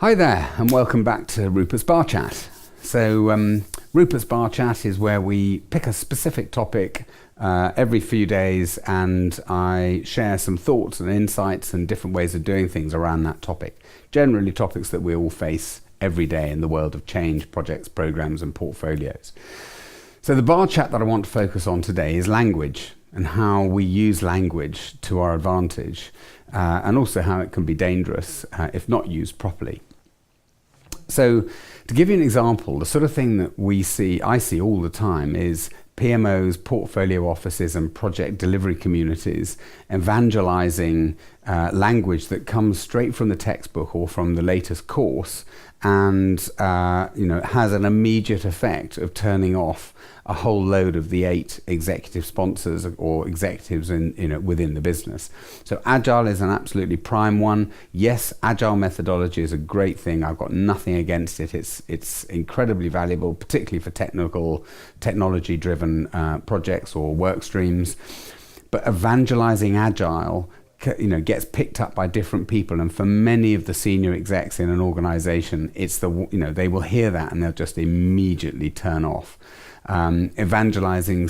Hi there, and welcome back to Rupert's Bar Chat. So Rupert's Bar Chat is where we pick a specific topic every few days, and I share some thoughts and insights and different ways of doing things around that topic. Generally topics that we all face every day in the world of change, projects, programs and portfolios. So the bar chat that I want to focus on today is language and how we use language to our advantage, and also how it can be dangerous if not used properly. So to give you an example, the sort of thing that I see all the time is PMOs, portfolio offices and project delivery communities evangelizing language that comes straight from the textbook or from the latest course, and has an immediate effect of turning off a whole load of the 8 executive sponsors or executives within the business. So Agile is an absolutely prime one. Yes, Agile methodology is a great thing. I've got nothing against it. It's incredibly valuable, particularly for technology-driven projects or work streams. But evangelizing Agile gets picked up by different people, and for many of the senior execs in an organization, they will hear that and they'll just immediately turn off. Evangelizing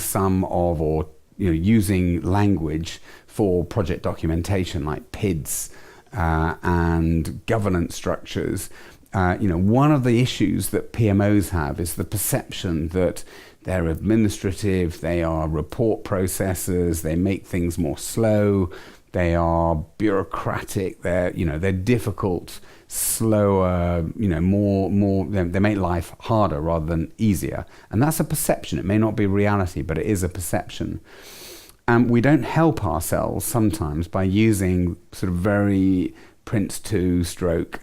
using language for project documentation like PIDs and governance structures. One of the issues that PMOs have is the perception that they're administrative, they are report processors, they make things more slow, they are bureaucratic, they're difficult, slower, they make life harder rather than easier. And that's a perception. It may not be reality, but it is a perception. And we don't help ourselves sometimes by using sort of very Prince 2 stroke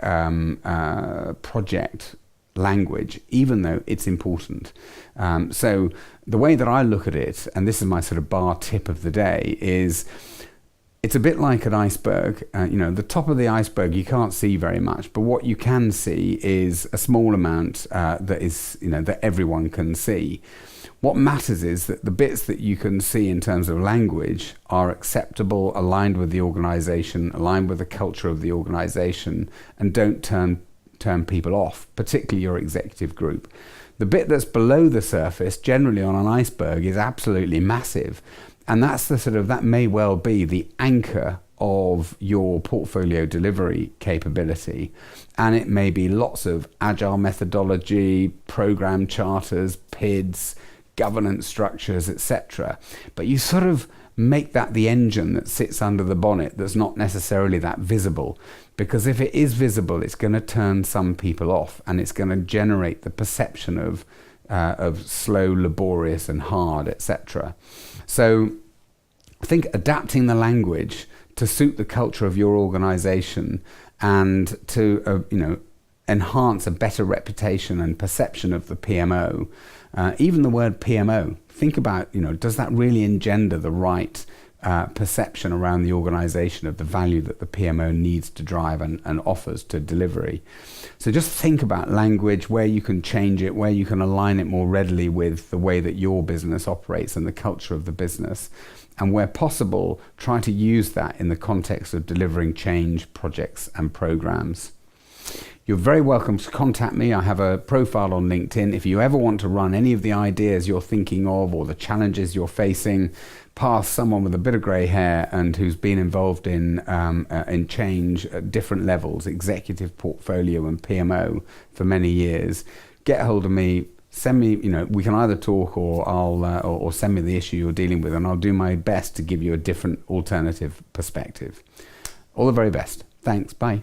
project language, even though it's important. So the way that I look at it, and this is my sort of bar tip of the day, is it's a bit like an iceberg. The top of the iceberg you can't see very much, but what you can see is a small amount that everyone can see. What matters is that the bits that you can see in terms of language are acceptable, aligned with the organization, aligned with the culture of the organization, and don't turn people off, particularly your executive group. The bit that's below the surface, generally on an iceberg, is absolutely massive. And that's that may well be the anchor of your portfolio delivery capability. And it may be lots of Agile methodology, program charters, PIDs, governance structures, etc. But you sort of make that the engine that sits under the bonnet that's not necessarily that visible. Because if it is visible, it's going to turn some people off, and it's going to generate the perception of slow, laborious and hard, etc. So I think adapting the language to suit the culture of your organization and to enhance a better reputation and perception of the PMO. Even the word PMO, think about, does that really engender the right perception around the organization of the value that the PMO needs to drive and offers to delivery? So just think about language, where you can change it, where you can align it more readily with the way that your business operates and the culture of the business. And where possible, try to use that in the context of delivering change projects and programs. You're very welcome to contact me. I have a profile on LinkedIn. If you ever want to run any of the ideas you're thinking of or the challenges you're facing past someone with a bit of grey hair and who's been involved in change at different levels, executive, portfolio and PMO for many years, get hold of me. Send me, we can either talk or or send me the issue you're dealing with, and I'll do my best to give you a different alternative perspective. All the very best. Thanks. Bye.